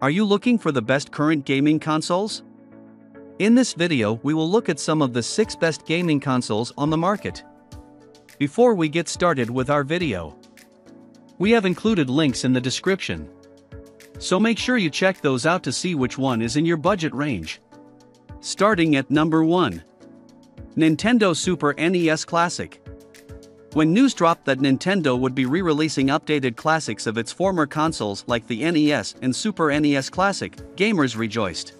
Are you looking for the best current gaming consoles? In this video, we will look at some of the 6 best gaming consoles on the market. Before we get started with our video, we have included links in the description, so make sure you check those out to see which one is in your budget range. Starting at number 1. Nintendo Super NES Classic. When news dropped that Nintendo would be re-releasing updated classics of its former consoles like the NES and Super NES Classic, gamers rejoiced.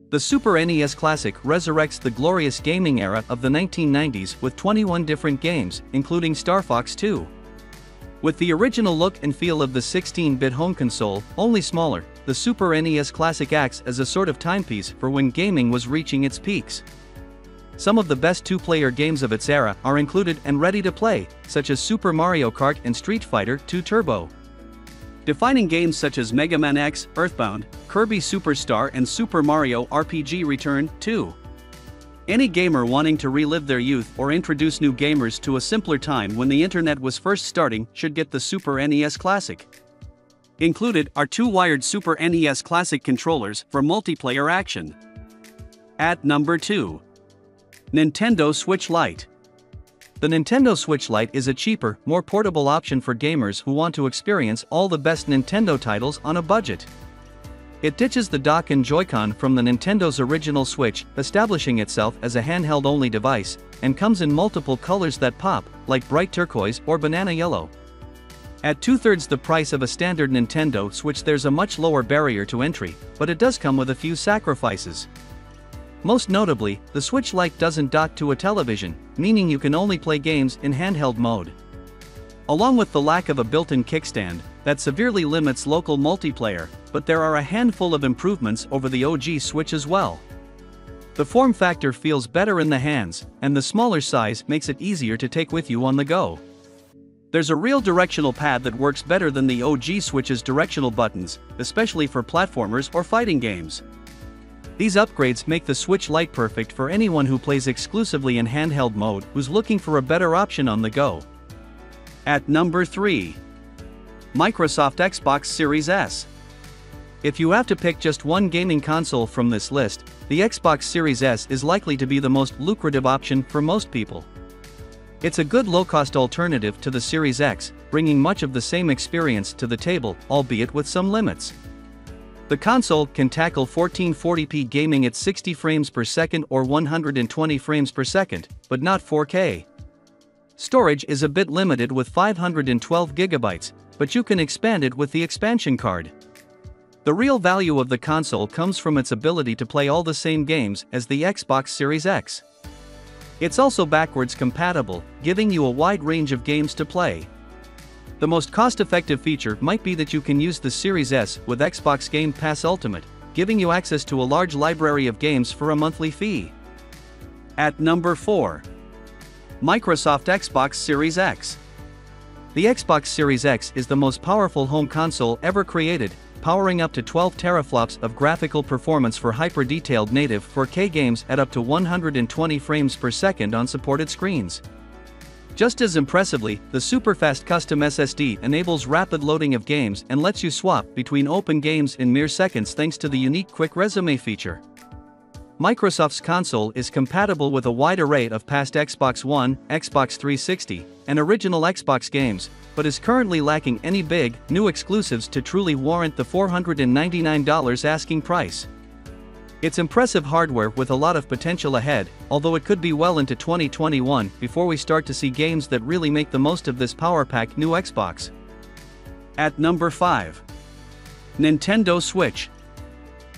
The Super NES Classic resurrects the glorious gaming era of the 1990s with 21 different games, including Star Fox 2. With the original look and feel of the 16-bit home console, only smaller, the Super NES Classic acts as a sort of timepiece for when gaming was reaching its peaks. Some of the best two-player games of its era are included and ready to play, such as Super Mario Kart and Street Fighter II Turbo. Defining games such as Mega Man X, Earthbound, Kirby Superstar and Super Mario RPG Return 2. Any gamer wanting to relive their youth or introduce new gamers to a simpler time when the internet was first starting should get the Super NES Classic. Included are 2 wired Super NES Classic controllers for multiplayer action. At number 2. Nintendo Switch Lite. The Nintendo Switch Lite is a cheaper, more portable option for gamers who want to experience all the best Nintendo titles on a budget. It ditches the dock and Joy-Con from the Nintendo's original Switch, establishing itself as a handheld-only device, and comes in multiple colors that pop, like bright turquoise or banana yellow. At 2/3 the price of a standard Nintendo Switch, there's a much lower barrier to entry, but it does come with a few sacrifices. Most notably, the Switch Lite doesn't dock to a television, meaning you can only play games in handheld mode. Along with the lack of a built-in kickstand, that severely limits local multiplayer, but there are a handful of improvements over the OG Switch as well. The form factor feels better in the hands, and the smaller size makes it easier to take with you on the go. There's a real directional pad that works better than the OG Switch's directional buttons, especially for platformers or fighting games. These upgrades make the Switch Lite perfect for anyone who plays exclusively in handheld mode who's looking for a better option on the go. At number 3. Microsoft Xbox Series S. If you have to pick just one gaming console from this list, the Xbox Series S is likely to be the most lucrative option for most people. It's a good low-cost alternative to the Series X, bringing much of the same experience to the table, albeit with some limits. The console can tackle 1440p gaming at 60 frames per second or 120 frames per second, but not 4K. Storage is a bit limited with 512 GB, but you can expand it with the expansion card. The real value of the console comes from its ability to play all the same games as the Xbox Series X. It's also backwards compatible, giving you a wide range of games to play. The most cost-effective feature might be that you can use the Series S with Xbox Game Pass Ultimate, giving you access to a large library of games for a monthly fee. At number 4. Microsoft Xbox Series X. The Xbox Series X is the most powerful home console ever created, powering up to 12 teraflops of graphical performance for hyper-detailed native 4K games at up to 120 frames per second on supported screens. Just as impressively, the super-fast custom SSD enables rapid loading of games and lets you swap between open games in mere seconds thanks to the unique Quick Resume feature. Microsoft's console is compatible with a wide array of past Xbox One, Xbox 360, and original Xbox games, but is currently lacking any big, new exclusives to truly warrant the $499 asking price. It's impressive hardware with a lot of potential ahead, although it could be well into 2021 before we start to see games that really make the most of this power-packed new Xbox. At number 5. Nintendo Switch.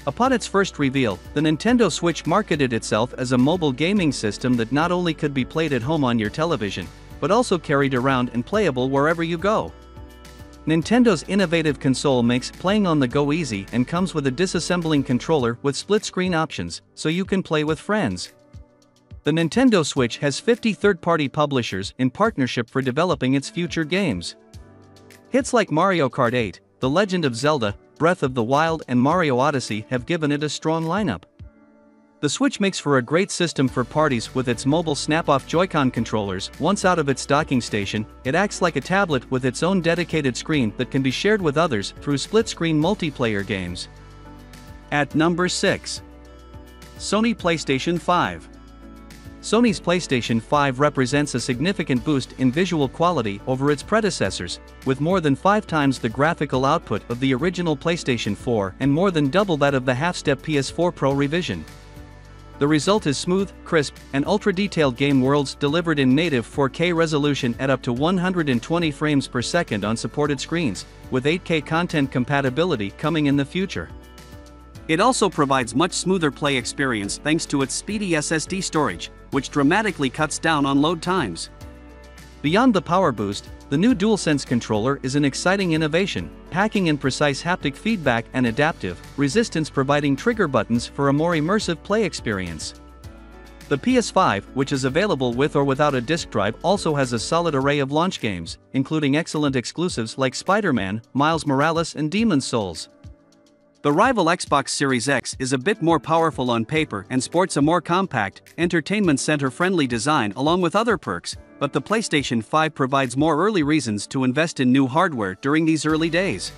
Upon its first reveal, the Nintendo Switch marketed itself as a mobile gaming system that not only could be played at home on your television, but also carried around and playable wherever you go. Nintendo's innovative console makes playing on the go easy and comes with a disassembling controller with split-screen options, so you can play with friends. The Nintendo Switch has 50 third-party publishers in partnership for developing its future games. Hits like Mario Kart 8, The Legend of Zelda, Breath of the Wild and Mario Odyssey have given it a strong lineup. The Switch makes for a great system for parties with its mobile snap-off Joy-Con controllers. Once out of its docking station, it acts like a tablet with its own dedicated screen that can be shared with others through split-screen multiplayer games. At number 6. Sony PlayStation 5. Sony's PlayStation 5 represents a significant boost in visual quality over its predecessors, with more than 5 times the graphical output of the original PlayStation 4 and more than double that of the half-step PS4 Pro revision. The result is smooth, crisp, and ultra-detailed game worlds delivered in native 4K resolution at up to 120 frames per second on supported screens, with 8K content compatibility coming in the future. It also provides much smoother play experience thanks to its speedy SSD storage, which dramatically cuts down on load times. Beyond the power boost, the new DualSense controller is an exciting innovation, packing in precise haptic feedback and adaptive resistance, providing trigger buttons for a more immersive play experience. The PS5, which is available with or without a disk drive, also has a solid array of launch games, including excellent exclusives like Spider-Man, Miles Morales and Demon's Souls. The rival Xbox Series X is a bit more powerful on paper and sports a more compact, entertainment center-friendly design along with other perks, but the PlayStation 5 provides more early reasons to invest in new hardware during these early days.